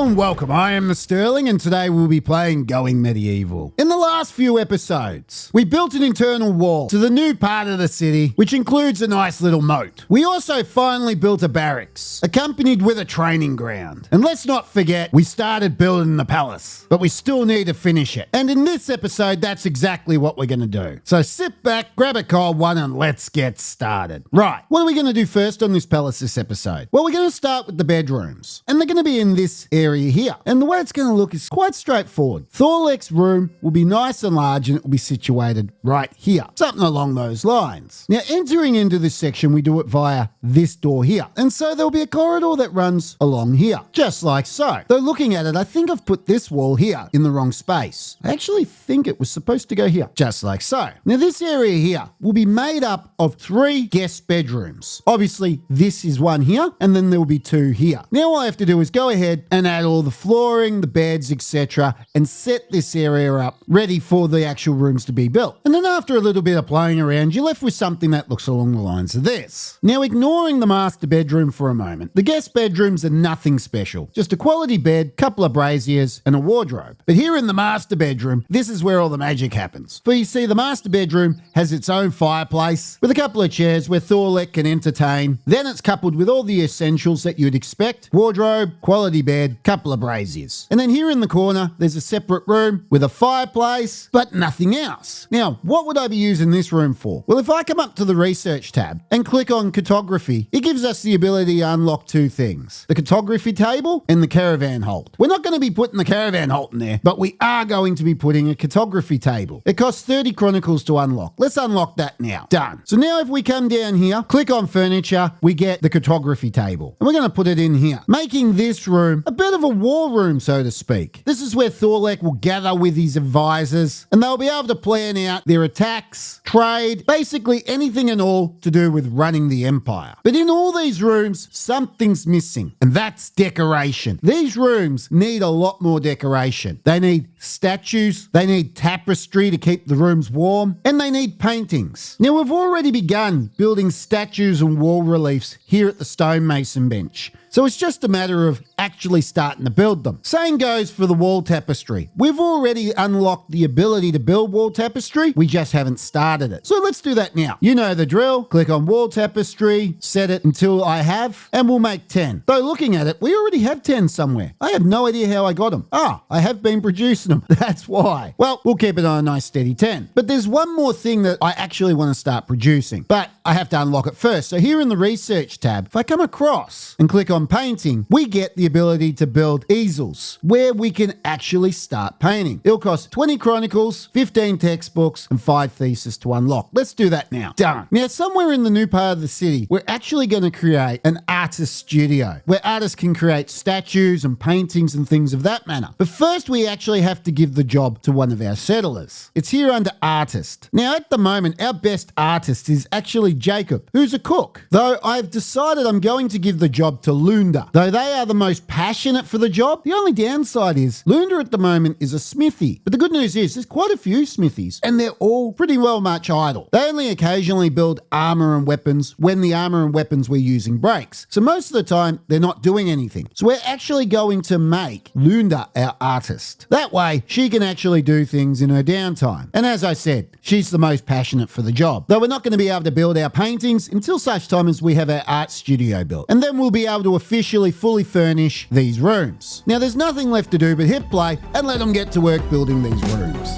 and welcome. I am the Sterling, and today we'll be playing Going Medieval. In the last few episodes, we built an internal wall to the new part of the city, which includes a nice little moat. We also finally built a barracks, accompanied with a training ground. And let's not forget, we started building the palace, but we still need to finish it. And in this episode, that's exactly what we're going to do. So sit back, grab a cold one, and let's get started. Right, what are we going to do first on this palace this episode? Well, we're going to start with the bedrooms, and they're going to be in this area here. And the way it's going to look is quite straightforward. Thorlek's room will be nice and large, and it will be situated right here. Something along those lines. Now, entering into this section, we do it via this door here. And so there'll be a corridor that runs along here, just like so. Though looking at it, I think I've put this wall here in the wrong space. I actually think it was supposed to go here, just like so. Now, this area here will be made up of 3 guest bedrooms. Obviously, this is one here, and then there will be 2 here. Now, all I have to do is go ahead and add all the flooring, the beds, etc., and set this area up ready for the actual rooms to be built. And then after a little bit of playing around, you're left with something that looks along the lines of this. Now, ignoring the master bedroom for a moment, the guest bedrooms are nothing special. Just a quality bed, couple of braziers, and a wardrobe. But here in the master bedroom, this is where all the magic happens. For you see, the master bedroom has its own fireplace with a couple of chairs where Thorlek can entertain. Then it's coupled with all the essentials that you'd expect: wardrobe, quality bed, couple of braziers. And then here in the corner, there's a separate room with a fireplace, but nothing else. Now, what would I be using this room for? Well, if I come up to the research tab and click on Cartography, it gives us the ability to unlock 2 things: the Cartography table and the caravan hold. We're not going to be putting the caravan hold in there, but we are going to be putting a Cartography table. It costs 30 chronicles to unlock. Let's unlock that now. Done. So now if we come down here, click on furniture, we get the Cartography table. And we're going to put it in here, making this room a bit of a war room, so to speak. This is where Thorlek will gather with his advisors, and they'll be able to plan out their attacks, trade, basically anything and all to do with running the empire. But in all these rooms, something's missing, and that's decoration. These rooms need a lot more decoration. They need statues, they need tapestry to keep the rooms warm, and they need paintings. Now, we've already begun building statues and wall reliefs here at the stonemason bench. So it's just a matter of actually starting to build them. Same goes for the wall tapestry. We've already unlocked the ability to build wall tapestry, we just haven't started it. So let's do that now. You know the drill. Click on wall tapestry, set it until I have, and we'll make 10. Though looking at it, we already have 10 somewhere. I have no idea how I got them. I have been producing them. That's why. Well, we'll keep it on a nice steady 10. But there's one more thing that I actually want to start producing, but I have to unlock it first. So here in the research tab, if I come across and click on painting, we get the ability to build easels where we can actually start painting. It'll cost 20 chronicles, 15 textbooks, and 5 theses to unlock. Let's do that now. Done. Now, somewhere in the new part of the city, we're actually going to create an artist studio where artists can create statues and paintings and things of that manner. But first, we actually have to give the job to one of our settlers. It's here under artist. Now, at the moment, our best artist is actually Jacob, who's a cook. Though I've decided I'm going to give the job to Lunda. Though they are the most passionate for the job, the only downside is Lunda at the moment is a smithy. But the good news is there's quite a few smithies, and they're all pretty well much idle. They only occasionally build armor and weapons when the armor and weapons we're using breaks. So most of the time, they're not doing anything. So we're actually going to make Lunda our artist. That way, she can actually do things in her downtime. And as I said, she's the most passionate for the job. Though we're not going to be able to build our paintings until such time as we have our art studio built. And then we'll be able to officially fully furnish these rooms. Now, there's nothing left to do but hit play and let them get to work building these rooms.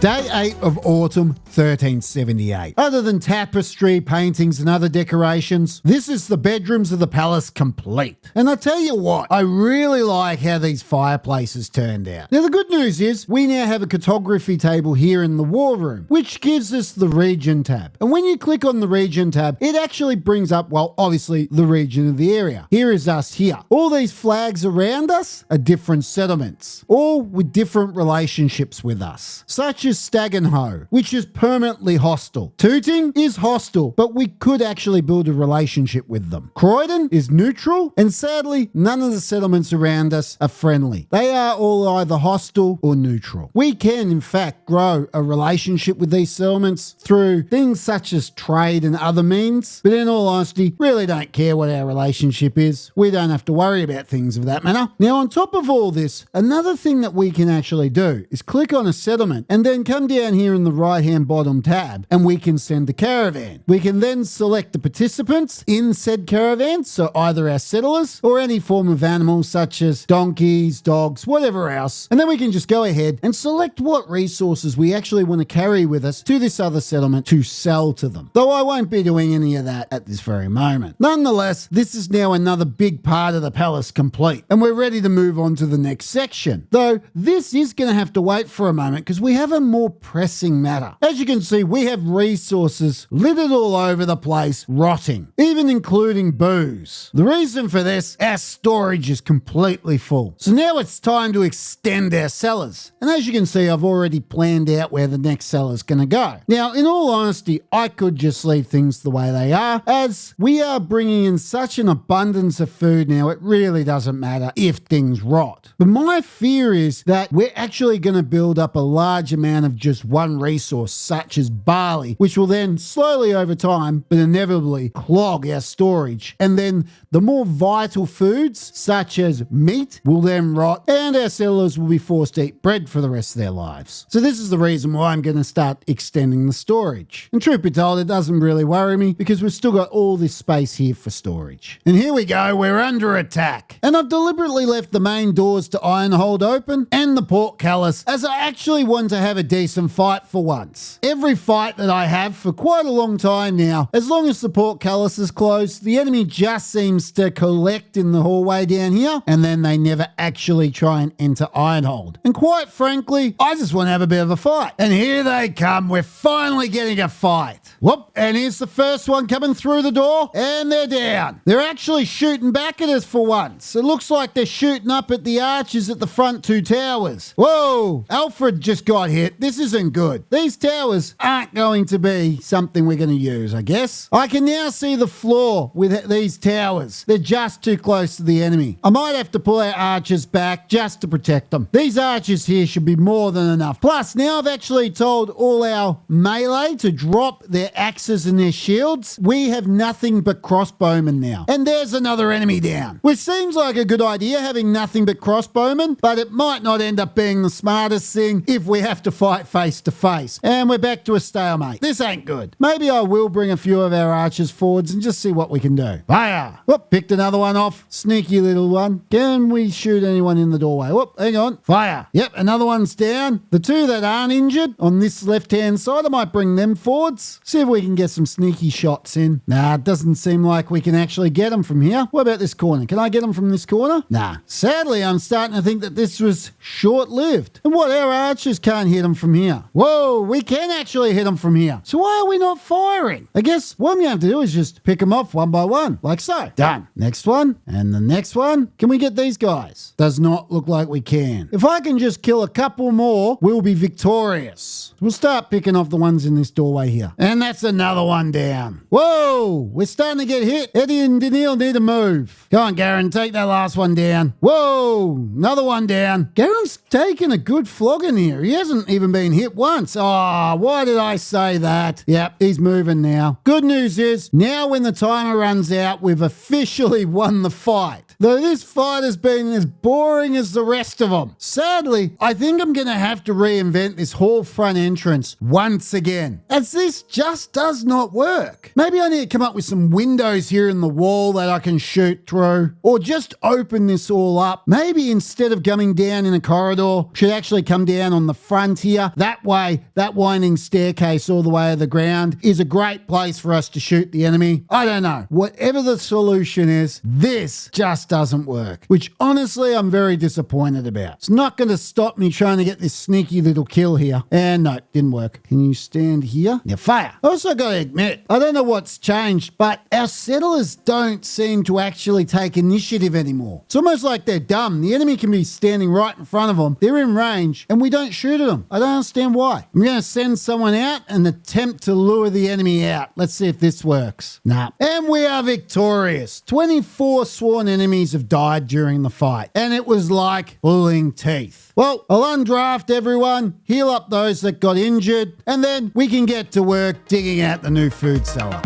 Day 8 of autumn 1378. Other than tapestry, paintings and other decorations, this is the bedrooms of the palace complete. And I tell you what, I really like how these fireplaces turned out. Now the good news is we now have a cartography table here in the war room, which gives us the region tab. And when you click on the region tab, it actually brings up, well, obviously the region of the area. Here is us here. All these flags around us are different settlements, all with different relationships with us, such as Sterlington, which is permanently hostile. Tooting is hostile, but we could actually build a relationship with them. Croydon is neutral, and sadly, none of the settlements around us are friendly. They are all either hostile or neutral. We can, in fact, grow a relationship with these settlements through things such as trade and other means, but in all honesty, really don't care what our relationship is. We don't have to worry about things of that manner. Now, on top of all this, another thing that we can actually do is click on a settlement and then come down here in the right-hand bottom tab and we can send a caravan. We can then select the participants in said caravan, so either our settlers or any form of animals such as donkeys, dogs, whatever else, and then we can just go ahead and select what resources we actually want to carry with us to this other settlement to sell to them. Though I won't be doing any of that at this very moment. Nonetheless, this is now another big part of the palace complete, and we're ready to move on to the next section. Though this is going to have to wait for a moment because we have a more pressing matter. As you can see, we have resources littered all over the place, rotting, even including booze. The reason for this, our storage is completely full. So now it's time to extend our cellars. And as you can see, I've already planned out where the next cellar's going to go. Now, in all honesty, I could just leave things the way they are, as we are bringing in such an abundance of food now, it really doesn't matter if things rot. But my fear is that we're actually going to build up a large amount of just one resource, such as barley, which will then slowly over time, but inevitably clog our storage. And then the more vital foods, such as meat, will then rot, and our settlers will be forced to eat bread for the rest of their lives. So this is the reason why I'm going to start extending the storage. And truth be told, it doesn't really worry me because we've still got all this space here for storage. And here we go, we're under attack. And I've deliberately left the main doors to Ironhold open and the portcullis, as I actually want to have a decent fight for once. Every fight that I have for quite a long time now, as long as the portcullis is closed, the enemy just seems to collect in the hallway down here, and then they never actually try and enter Ironhold. And quite frankly, I just want to have a bit of a fight. And here they come, we're finally getting a fight. Whoop, and here's the first one coming through the door, and they're down. They're actually shooting back at us for once. It looks like they're shooting up at the archers at the front two towers. Whoa, Alfred just got hit. This isn't good. These towers aren't going to be something we're going to use, I guess. I can now see the floor with these towers. They're just too close to the enemy. I might have to pull our archers back just to protect them. These archers here should be more than enough. Plus, now I've actually told all our melee to drop their axes and their shields. We have nothing but crossbowmen now. And there's another enemy down. Which seems like a good idea, having nothing but crossbowmen, but it might not end up being the smartest thing if we have to fight face to face. And we're back to a stalemate. This ain't good. Maybe I will bring a few of our archers forwards and just see what we can do. Fire! Whoop, picked another one off. Sneaky little one. Can we shoot anyone in the doorway? Whoop, hang on. Fire! Yep, another one's down. The two that aren't injured on this left-hand side, I might bring them forwards. See if we can get some sneaky shots in. Nah, it doesn't seem like we can actually get them from here. What about this corner? Can I get them from this corner? Nah. Sadly, I'm starting to think that this was short-lived. And what, our archers can't hit them from here? Whoa, we can actually hit them from here. So why are we not firing? I guess what we have to do is just pick them off one by one, like so. Done. Next one, and the next one. Can we get these guys? Does not look like we can. If I can just kill a couple more, we'll be victorious. We'll start picking off the ones in this doorway here. And that's another one down. Whoa, we're starting to get hit. Eddie and Daniil need to move. Go on, Garen, take that last one down. Whoa, another one down. Garen's taking a good flogging here. He hasn't even been hit once. Oh, why did I say that? Yep, he's moving now. Good news is, now when the timer runs out, we've officially won the fight. fact, though this fight has been as boring as the rest of them. Sadly, I think I'm going to have to reinvent this hall front entrance once again, as this just does not work. Maybe I need to come up with some windows here in the wall that I can shoot through, or just open this all up. Maybe instead of coming down in a corridor, should actually come down on the front here. That way, that winding staircase all the way to the ground is a great place for us to shoot the enemy. I don't know. Whatever the solution is, this just doesn't work, which honestly I'm very disappointed about. It's not going to stop me trying to get this sneaky little kill here. And no, didn't work. Can you stand here? Yeah, fire. Also got to admit, I don't know what's changed, but our settlers don't seem to actually take initiative anymore. It's almost like they're dumb. The enemy can be standing right in front of them. They're in range and we don't shoot at them. I don't understand why. I'm going to send someone out and attempt to lure the enemy out. Let's see if this works. Nah. And we are victorious. 24 sworn enemies have died during the fight, and it was like pulling teeth. Well, I'll undraft everyone, heal up those that got injured, and then we can get to work digging out the new food cellar.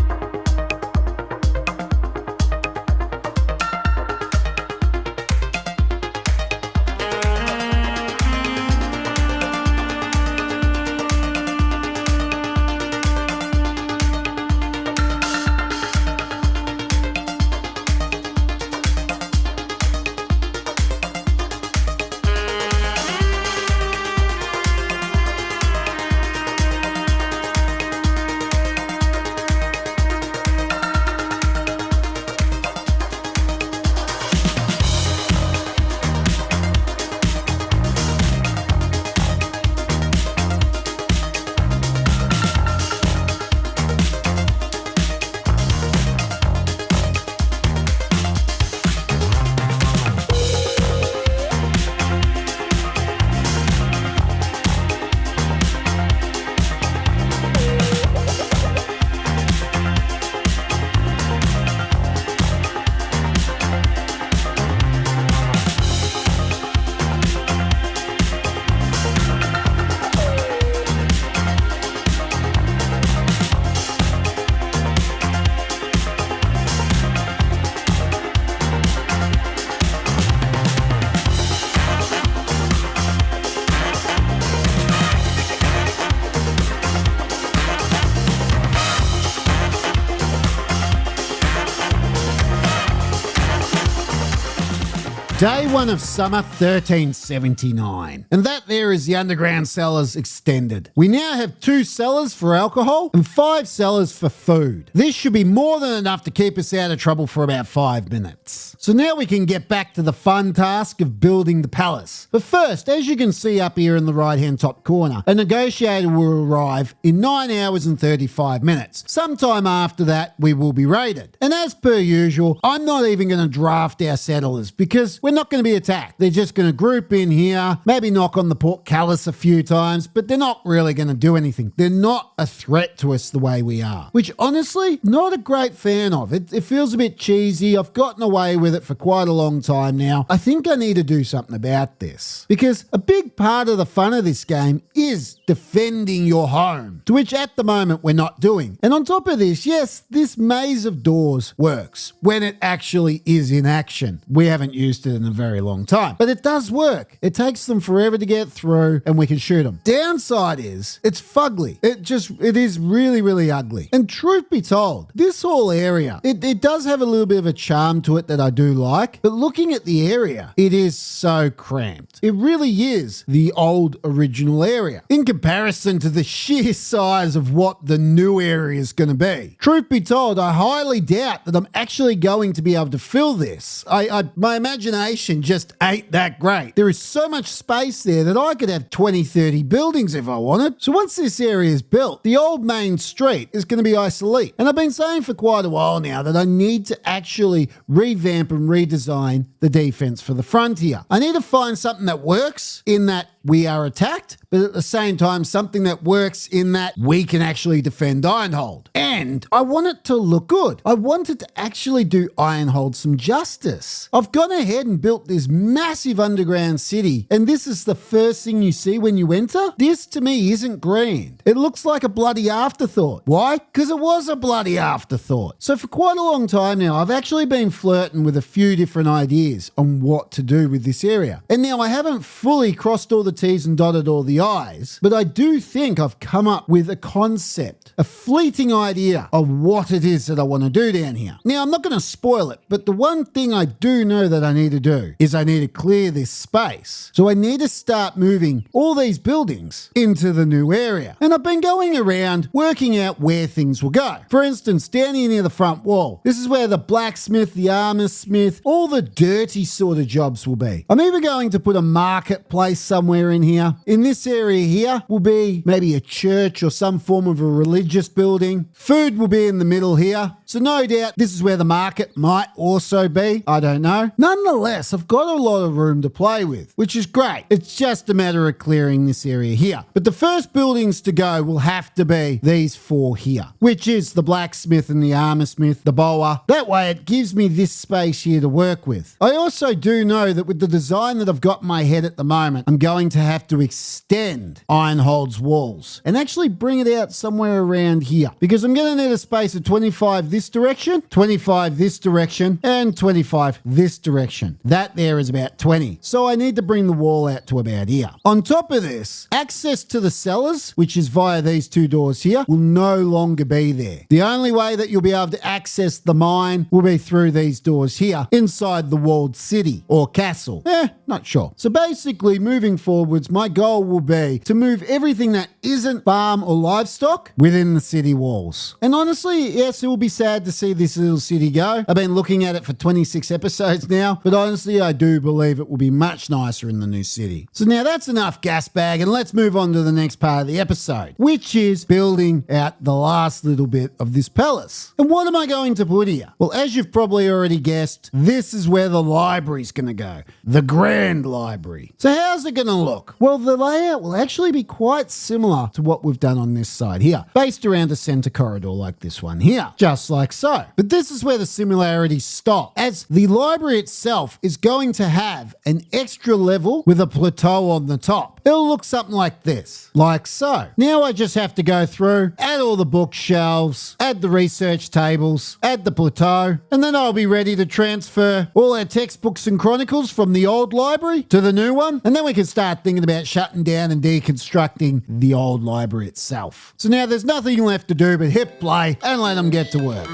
Day 1 of summer 1379. And that there is the underground cellars extended. We now have 2 cellars for alcohol and 5 cellars for food. This should be more than enough to keep us out of trouble for about 5 minutes. So now we can get back to the fun task of building the palace. But first, as you can see up here in the right hand top corner, a negotiator will arrive in 9 hours and 35 minutes. Sometime after that, we will be raided. And as per usual, I'm not even going to draft our settlers because we're not going to be attacked. They're just going to group in here, maybe knock on the portcullis a few times, but they're not really going to do anything. They're not a threat to us the way we are, which honestly, not a great fan of. It feels a bit cheesy. I've gotten away with it for quite a long time now. I think I need to do something about this because a big part of the fun of this game is defending your home, to which at the moment we're not doing. And on top of this, yes, this maze of doors works when it actually is in action. We haven't used it in a very long time, but it does work. It takes them forever to get through and we can shoot them. Downside is it's fugly. It is really, really ugly. And truth be told, this whole area, it does have a little bit of a charm to it that I do like, but looking at the area, it is so cramped. It really is the old original area in comparison to the sheer size of what the new area is going to be. Truth be told, I highly doubt that I'm actually going to be able to fill this. My imagination just ain't that great. There is so much space there that I could have 20, 30 buildings if I wanted. So once this area is built, the old main street is going to be obsolete. And I've been saying for quite a while now that I need to actually revamp and redesign the defense for the frontier. I need to find something that works in that we are attacked, but at the same time, something that works in that we can actually defend Ironhold. And I want it to look good. I wanted to actually do Ironhold some justice. I've gone ahead and built this massive underground city, and this is the first thing you see when you enter. This, to me, isn't grand. It looks like a bloody afterthought. Why? Because it was a bloody afterthought. So for quite a long time now, I've actually been flirting with a few different ideas on what to do with this area. And now I haven't fully crossed all the T's and dotted all the I's, but I do think I've come up with a concept, a fleeting idea of what it is that I want to do down here. Now, I'm not going to spoil it, but the one thing I do know that I need to do is I need to clear this space. So I need to start moving all these buildings into the new area. And I've been going around working out where things will go. For instance, down here near the front wall, this is where the blacksmith, the armor smith, all the dirty sort of jobs will be. I'm even going to put a marketplace somewhere in here. In this area here will be maybe a church or some form of a religious building. Food will be in the middle here. So no doubt this is where the market might also be. I don't know. Nonetheless, I've got a lot of room to play with, which is great. It's just a matter of clearing this area here. But the first buildings to go will have to be these four here, which is the blacksmith and the armor smith, the bower. That way it gives me this space here to work with. I also do know that with the design that I've got in my head at the moment, I'm going to have to extend Ironhold's walls and actually bring it out somewhere around here, because I'm going to need a space of 25 this direction, 25 this direction, and 25 this direction. That there is about 20. So I need to bring the wall out to about here. On top of this, access to the cellars, which is via these two doors here, will no longer be there. The only way that you'll be able to access the mine will be through these doors here inside the walled city or castle. Not sure. So basically, moving forwards, my goal will be to move everything that isn't farm or livestock within the city walls. And honestly, yes, it will be sad to see this little city go. I've been looking at it for 26 episodes now, but honestly, I do believe it will be much nicer in the new city. So now that's enough gas bag, and let's move on to the next part of the episode, which is building out the last little bit of this palace. And what am I going to put here? Well, as you've probably already guessed, this is where the library's going to go. The Grand Library. So how's it going to look? Well, the layout will actually be quite similar to what we've done on this side here, based around a center corridor like this one here, just like so. But this is where the similarities stop, as the library itself is going to have an extra level with a plateau on the top. It'll look something like this, like so. Now I just have to go through, add all the bookshelves, add the research tables, add the plateau, and then I'll be ready to transfer all our textbooks and chronicles from the old library to the new one, and then we can start thinking about shutting down and deconstructing the old library itself. So now there's nothing left to do but hit play and let them get to work.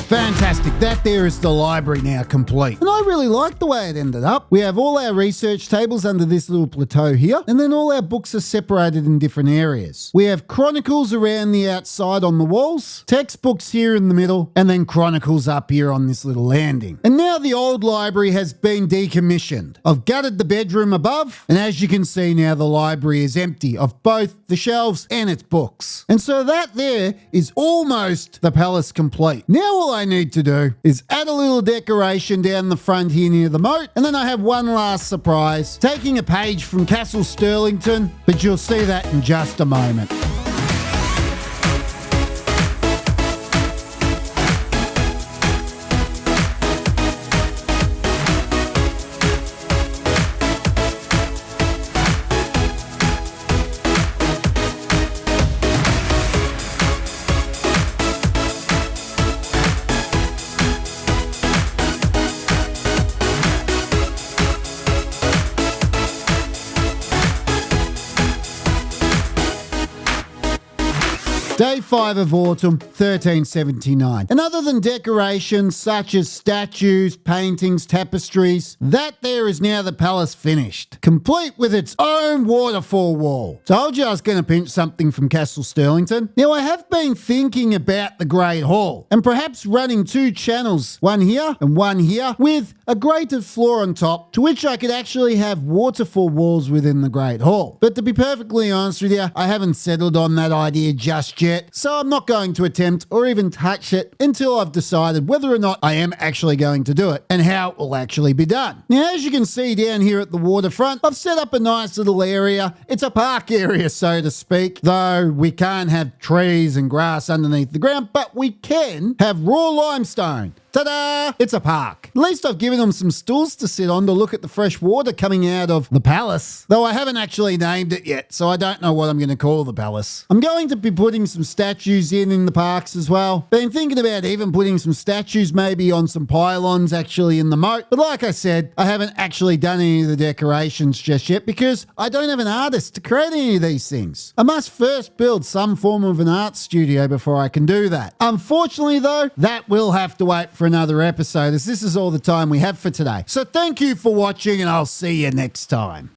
Fantastic. That there is the library now complete. And I really like the way it ended up. We have all our research tables under this little plateau here, and then all our books are separated in different areas. We have chronicles around the outside on the walls, textbooks here in the middle, and then chronicles up here on this little landing. And now the old library has been decommissioned. I've gutted the bedroom above, and as you can see now, the library is empty of both the shelves and its books. And so that there is almost the palace complete. Now all I need to do is add a little decoration down the front here near the moat, and then I have one last surprise, taking a page from Castle Sterlington, but you'll see that in just a moment. Day 5 of autumn, 1379. And other than decorations such as statues, paintings, tapestries, that there is now the palace finished, complete with its own waterfall wall. Told you I was going to pinch something from Castle Sterlington. Now I have been thinking about the Great Hall, and perhaps running 2 channels, one here and one here, with a grated floor on top, to which I could actually have waterfall walls within the Great Hall. But to be perfectly honest with you, I haven't settled on that idea just yet, so I'm not going to attempt or even touch it until I've decided whether or not I am actually going to do it and how it will actually be done. Now, as you can see down here at the waterfront, I've set up a nice little area. It's a park area, so to speak, though we can't have trees and grass underneath the ground, but we can have raw limestone. Ta-da! It's a park. At least I've given them some stools to sit on to look at the fresh water coming out of the palace, though I haven't actually named it yet, so I don't know what I'm going to call the palace. I'm going to be putting some statues in the parks as well. Been thinking about even putting some statues maybe on some pylons actually in the moat, but like I said, I haven't actually done any of the decorations just yet because I don't have an artist to create any of these things. I must first build some form of an art studio before I can do that. Unfortunately though, that will have to wait for another episode, as this is all the time we have for today. So thank you for watching, and I'll see you next time.